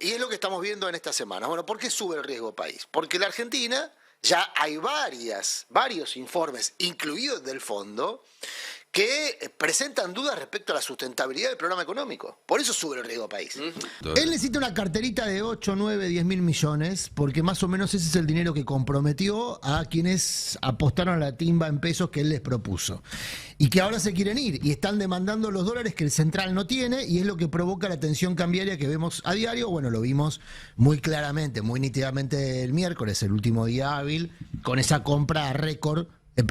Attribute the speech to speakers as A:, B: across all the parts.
A: y es lo que estamos viendo en esta semana. Bueno, ¿por qué sube el riesgo país? Porque la Argentina ya hay varios informes, incluidos del fondo, que presentan dudas respecto a la sustentabilidad del programa económico. Por eso sube el riesgo país. Él necesita una carterita de 8, 9, 10 mil millones, porque más o menos ese es el dinero que comprometió a quienes apostaron a la timba en pesos que él les propuso. Y que ahora se quieren ir y están demandando los dólares que el central no tiene, y es lo que provoca la tensión cambiaria que vemos a diario. Bueno, lo vimos muy claramente, muy nítidamente el miércoles, el último día hábil, con esa compra a récord,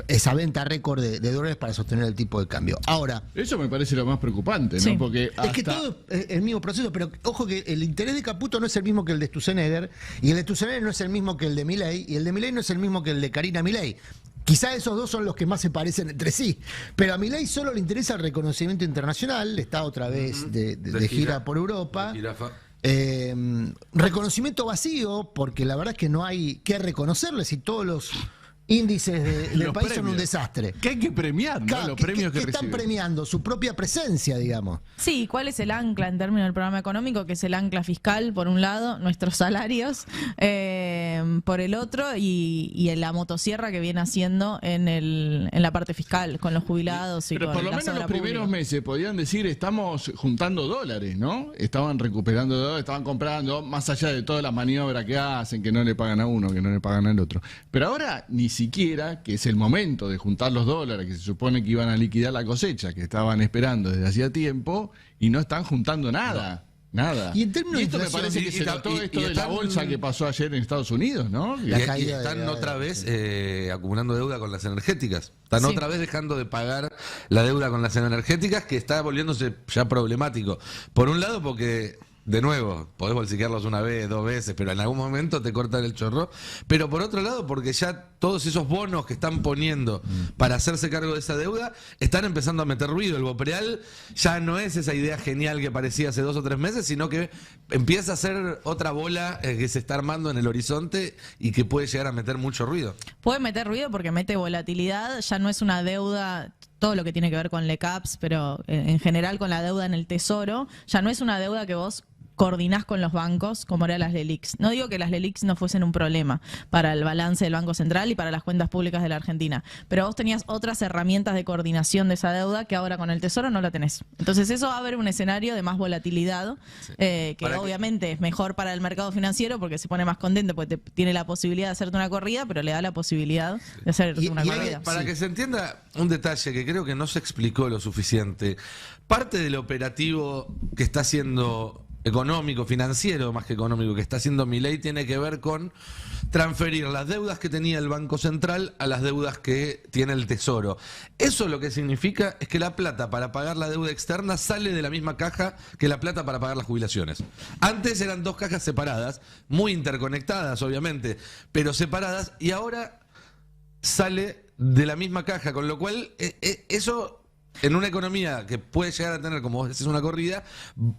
A: esa venta récord de dólares para sostener el tipo de cambio. Ahora,
B: eso me parece lo más preocupante,
C: sí,
B: ¿no? Porque
A: es que todo es el mismo proceso, pero ojo que el interés de Caputo no es el mismo que el de Sturzenegger, y el de Sturzenegger no es el mismo que el de Milei, y el de Milei no es el mismo que el de Karina Milei. Quizá esos dos son los que más se parecen entre sí, pero a Milei solo le interesa el reconocimiento internacional, está otra vez de gira por Europa. Reconocimiento vacío, porque la verdad es que no hay que reconocerle si todos los índices del país son un desastre.
B: Que hay que premiar, ¿no?
A: Claro,
B: Los premios que
A: están
B: reciben.
A: premiando su propia presencia, digamos.
C: Sí, ¿cuál es el ancla en términos del programa económico? Que es el ancla fiscal, por un lado, nuestros salarios, por el otro, y la motosierra que viene haciendo en la parte fiscal, con los jubilados y
B: Pero
C: con
B: por lo
C: la
B: menos los
C: obra
B: primeros
C: pública.
B: meses podían decir estamos juntando dólares, ¿no? Estaban recuperando dólares, estaban comprando, más allá de toda la maniobra que hacen, que no le pagan a uno, que no le pagan al otro. Pero ahora ni siquiera, que es el momento de juntar los dólares, que se supone que iban a liquidar la cosecha, que estaban esperando desde hacía tiempo, y no están juntando nada. Nada.
A: Y en términos
B: esto
A: de
B: me parece que se notó esto de la
D: están-
B: bolsa que pasó ayer en Estados Unidos, ¿no?
A: La
D: Y
A: caída
D: están
A: de-
D: otra vez acumulando deuda con las energéticas. Están
C: Sí.
D: otra vez dejando de pagar la deuda con las energéticas, que está volviéndose ya problemático. Por un lado, porque, de nuevo, podés bolsiquearlos una vez, dos veces, pero en algún momento te cortan el chorro. Pero por otro lado, porque ya todos esos bonos que están poniendo para hacerse cargo de esa deuda están empezando a meter ruido. El Bopreal ya no es esa idea genial que parecía hace 2 o 3 meses, sino que empieza a ser otra bola que se está armando en el horizonte y que puede llegar a meter mucho ruido.
C: Puede meter ruido porque mete volatilidad, ya no es una deuda, todo lo que tiene que ver con LECAPS, pero en general con la deuda en el Tesoro, ya no es una deuda que vos coordinás con los bancos como eran las LELIQs. No digo que las LELIQs no fuesen un problema para el balance del Banco Central y para las cuentas públicas de la Argentina, pero vos tenías otras herramientas de coordinación de esa deuda que ahora con el Tesoro no la tenés. Entonces eso abre un escenario de más volatilidad, que
D: Para que-
C: obviamente es mejor para el mercado financiero porque se pone más contento, porque tiene la posibilidad de hacerte una corrida, pero le da la posibilidad de hacer
A: Y-
C: una
A: y
C: corrida.
D: Para que se entienda un detalle que creo que no se explicó lo suficiente, parte del operativo que está haciendo económico, financiero más que económico, que está haciendo Milei tiene que ver con transferir las deudas que tenía el Banco Central a las deudas que tiene el Tesoro. Eso lo que significa es que la plata para pagar la deuda externa sale de la misma caja que la plata para pagar las jubilaciones. Antes eran dos cajas separadas, muy interconectadas obviamente, pero separadas, y ahora sale de la misma caja, con lo cual eso, en una economía que puede llegar a tener, como vos decís, una corrida,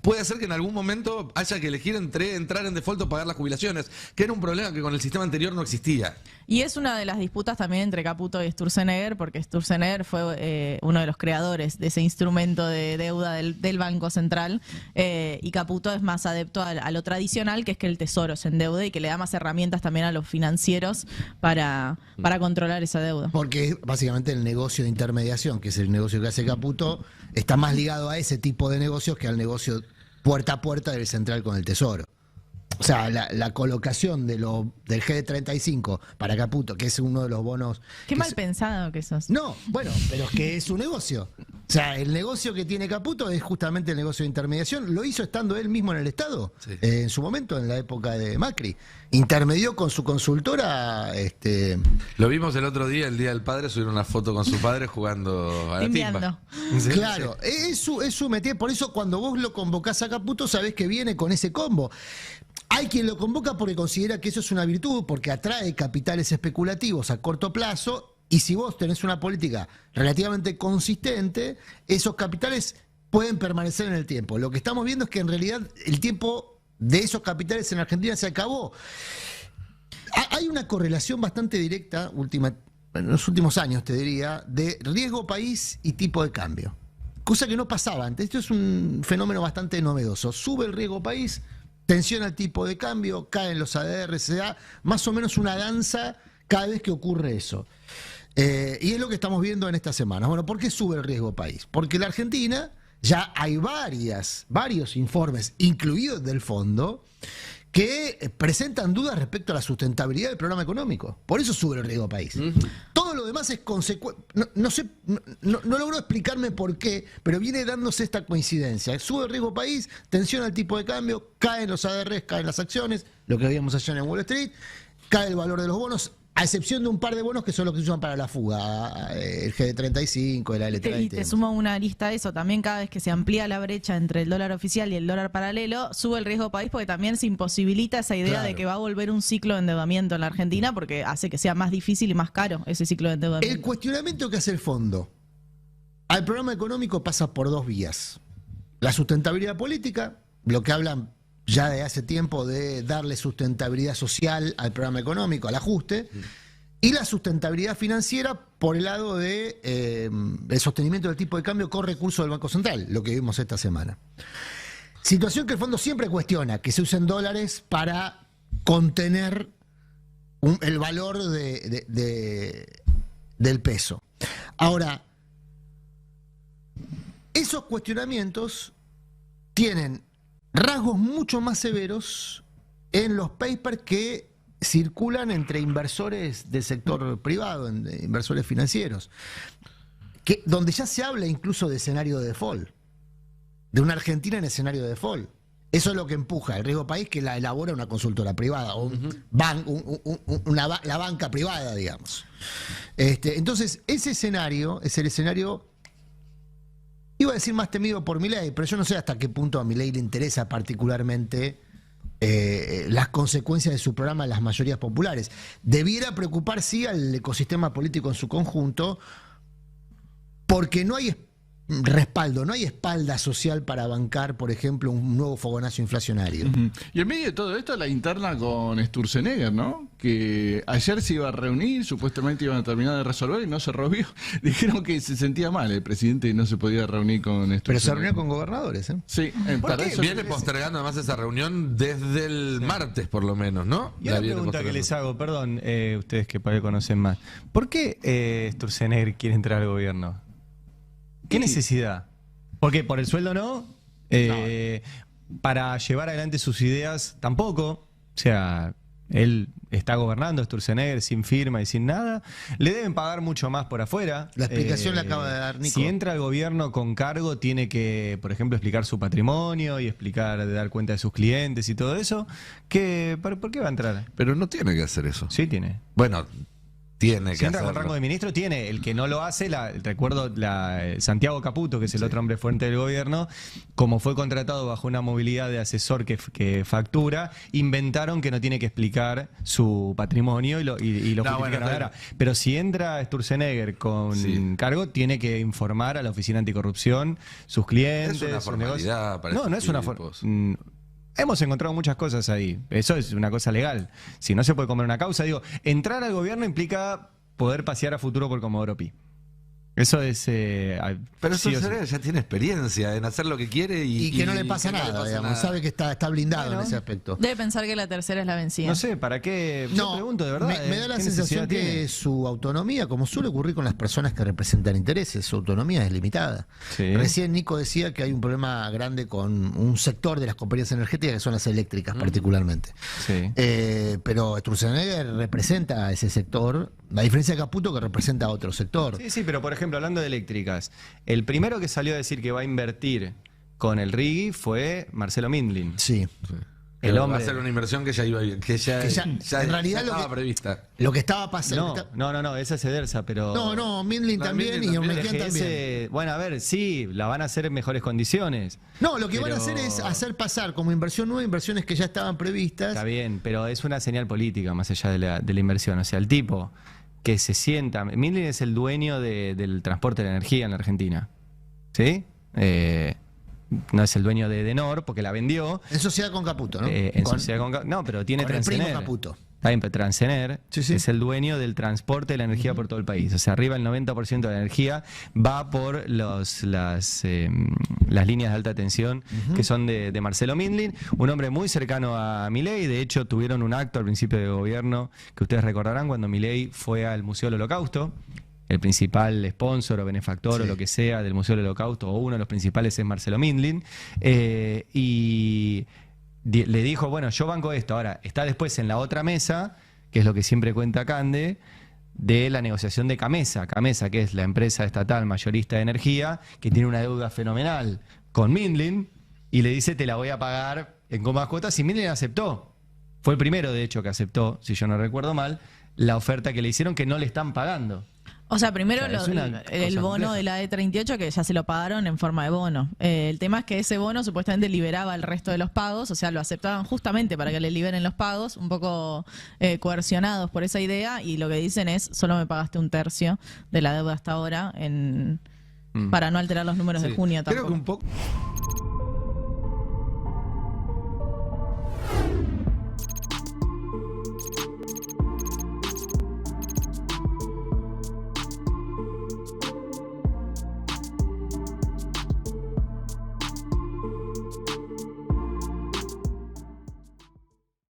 D: puede hacer que en algún momento haya que elegir entre entrar en default o pagar las jubilaciones, que era un problema que con el sistema anterior no existía.
C: Y es una de las disputas también entre Caputo y Sturzenegger, porque Sturzenegger fue uno de los creadores de ese instrumento de deuda del Banco Central, y Caputo es más adepto a lo tradicional, que es que el Tesoro se endeude y que le da más herramientas también a los financieros para controlar esa deuda.
A: Porque básicamente el negocio de intermediación, que es el negocio que hace Caputo, está más ligado a ese tipo de negocios que al negocio puerta a puerta del central con el Tesoro. O sea, la colocación del G35 para Caputo, que es uno de los bonos...
C: Qué
A: que
C: mal
A: es-
C: pensado que sos.
A: No, bueno, pero es que es su negocio. O sea, el negocio que tiene Caputo es justamente el negocio de intermediación. Lo hizo estando él mismo en el Estado,
D: Sí.
A: en su momento, en la época de Macri. Intermedió con su consultora...
D: Lo vimos el otro día, el Día del Padre, subieron una foto con su padre jugando a la
C: Timbeando.
D: timba. Sí,
A: Claro,
D: sí.
A: es su métier. Por eso cuando vos lo convocás a Caputo, sabés que viene con ese combo. Hay quien lo convoca porque considera que eso es una virtud, porque atrae capitales especulativos a corto plazo, y si vos tenés una política relativamente consistente, esos capitales pueden permanecer en el tiempo. Lo que estamos viendo es que en realidad el tiempo de esos capitales en Argentina se acabó. Hay una correlación bastante directa en los últimos años, te diría, de riesgo país y tipo de cambio. Cosa que no pasaba antes. Esto es un fenómeno bastante novedoso. Sube el riesgo país, tensión al tipo de cambio, caen los ADR, se da más o menos una danza cada vez que ocurre eso. Y es lo que estamos viendo en estas semanas. Bueno, ¿por qué sube el riesgo país? Porque la Argentina ya hay varios informes, incluidos del fondo, que presentan dudas respecto a la sustentabilidad del programa económico. Por eso sube el riesgo país. Todo lo demás es consecuencia. No sé, no logro explicarme por qué, pero viene dándose esta coincidencia. Sube el riesgo país, tensión al tipo de cambio, caen los ADRs, caen las acciones, lo que veíamos ayer en Wall Street, cae el valor de los bonos, a excepción de un par de bonos que son los que se usan para la fuga, el GD35, el AL30.
C: Y te sumo una lista de eso, también cada vez que se amplía la brecha entre el dólar oficial y el dólar paralelo, sube el riesgo país porque también se imposibilita esa idea de que va a volver un ciclo de endeudamiento en la Argentina porque hace que sea más difícil y más caro ese ciclo de endeudamiento.
A: El cuestionamiento que hace el fondo al programa económico pasa por dos vías. La sustentabilidad política, lo que hablan ya de hace tiempo de darle sustentabilidad social al programa económico, al ajuste, y la sustentabilidad financiera por el lado de el sostenimiento del tipo de cambio con recursos del Banco Central, lo que vimos esta semana. Situación que el fondo siempre cuestiona, que se usen dólares para contener el valor del peso. Ahora, esos cuestionamientos tienen rasgos mucho más severos en los papers que circulan entre inversores del sector privado, inversores financieros, donde ya se habla incluso de escenario de default, de una Argentina en escenario de default. Eso es lo que empuja el riesgo país, que la elabora una consultora privada, o la banca privada, digamos. Entonces, ese escenario es el escenario, iba a decir más temido por Milei, pero yo no sé hasta qué punto a Milei le interesa particularmente las consecuencias de su programa en las mayorías populares. Debiera preocupar, sí, al ecosistema político en su conjunto, porque no hay respaldo, no hay espalda social para bancar, por ejemplo, un nuevo fogonazo inflacionario.
B: Y en medio de todo esto, la interna con Sturzenegger, ¿no? Que ayer se iba a reunir, supuestamente iban a terminar de resolver y no se reunió. Dijeron que se sentía mal el presidente y no se podía reunir con Sturzenegger.
A: Pero se reunió con gobernadores, ¿eh?
B: Sí, para eso
D: viene postergando además esa reunión desde el martes, por lo menos, ¿no?
E: Y una pregunta que les hago, perdón, ustedes que para conocen más. ¿Por qué Sturzenegger quiere entrar al gobierno? ¿Qué necesidad? Porque por el sueldo no, para llevar adelante sus ideas tampoco. O sea, él está gobernando, Sturzenegger, sin firma y sin nada. Le deben pagar mucho más por afuera.
A: La explicación la acaba de dar Nico.
E: Si entra al gobierno con cargo, tiene que, por ejemplo, explicar su patrimonio y dar cuenta de sus clientes y todo eso. ¿Por qué va a entrar?
D: Pero no tiene que hacer eso.
E: Sí tiene.
D: Bueno, tiene que
E: si entra
D: hacerlo.
E: con rango de ministro, tiene. El que no lo hace, recuerdo Santiago Caputo, que es el otro hombre fuerte del gobierno, como fue contratado bajo una movilidad de asesor que factura, inventaron que no tiene que explicar su patrimonio y lo justifican ahora. Pero si entra Sturzenegger con cargo, tiene que informar a la Oficina Anticorrupción sus clientes,
D: es una formalidad para
E: no es una formalidad. Hemos encontrado muchas cosas ahí. Eso es una cosa legal. Si no se puede comer una causa, digo, entrar al gobierno implica poder pasear a futuro por Comodoro Pi. Eso es...
D: pero Sturzenegger ya tiene experiencia en hacer lo que quiere y
A: que no le pasa nada, digamos. Sabe que está blindado en ese aspecto.
C: Debe pensar que la tercera es la vencida.
E: No sé, ¿para qué? Yo pregunto, de verdad.
A: Me da la sensación que su autonomía, como suele ocurrir con las personas que representan intereses, su autonomía es limitada.
E: Sí.
A: Recién Nico decía que hay un problema grande con un sector de las compañías energéticas, que son las eléctricas particularmente.
E: Sí.
A: Pero Sturzenegger representa a ese sector, a diferencia de Caputo, que representa a otro sector.
E: Sí, pero por ejemplo, hablando de eléctricas, el primero que salió a decir que va a invertir con el RIGI fue Marcelo Mindlin.
A: Sí.
E: El hombre.
D: Va a ser una inversión que ya
A: en realidad
D: estaba prevista.
A: Lo que estaba pasando.
E: No, esa es Edersa, pero.
A: No, Mindlin también y Ornequian también.
E: Bueno, a ver, sí, la van a hacer en mejores condiciones.
A: No, lo que van a hacer es hacer pasar como inversión nueva inversiones que ya estaban previstas.
E: Está bien, pero es una señal política más allá de la inversión. O sea, el tipo que se sienta. Mindlin es el dueño del transporte de la energía en la Argentina. ¿Sí? No es el dueño de Denor porque la vendió.
A: En sociedad con Caputo, ¿no?
E: Sociedad con Caputo. No, pero tiene
A: con el primo
E: Transener.
A: Caputo.
E: Está en Transener,
B: Sí, sí.
E: es el dueño del transporte de la energía por todo el país. O sea, arriba el 90% de la energía va por las líneas de alta tensión que son de Marcelo Mindlin, un hombre muy cercano a Milei. De hecho, tuvieron un acto al principio de gobierno que ustedes recordarán cuando Milei fue al Museo del Holocausto. El principal sponsor o benefactor o lo que sea del Museo del Holocausto, o uno de los principales es Marcelo Mindlin. Y le dijo, bueno, yo banco esto. Ahora, está después en la otra mesa, que es lo que siempre cuenta Cande, de la negociación de Camesa. Camesa, que es la empresa estatal mayorista de energía, que tiene una deuda fenomenal con Mindlin, y le dice, te la voy a pagar en cómodas cuotas, y Mindlin aceptó. Fue el primero, de hecho, que aceptó, si yo no recuerdo mal, la oferta que le hicieron, que no le están pagando.
C: O sea, primero
E: O sea, es una
C: el
E: cosa
C: bono
E: compleja.
C: de la E38 que ya se lo pagaron en forma de bono. El tema es que ese bono supuestamente liberaba el resto de los pagos, o sea, lo aceptaban justamente para que le liberen los pagos, un poco coercionados por esa idea, y lo que dicen es, solo me pagaste un tercio de la deuda hasta ahora para no alterar los números de
D: Sí.
C: junio
D: Creo
C: tampoco.
D: que un poco...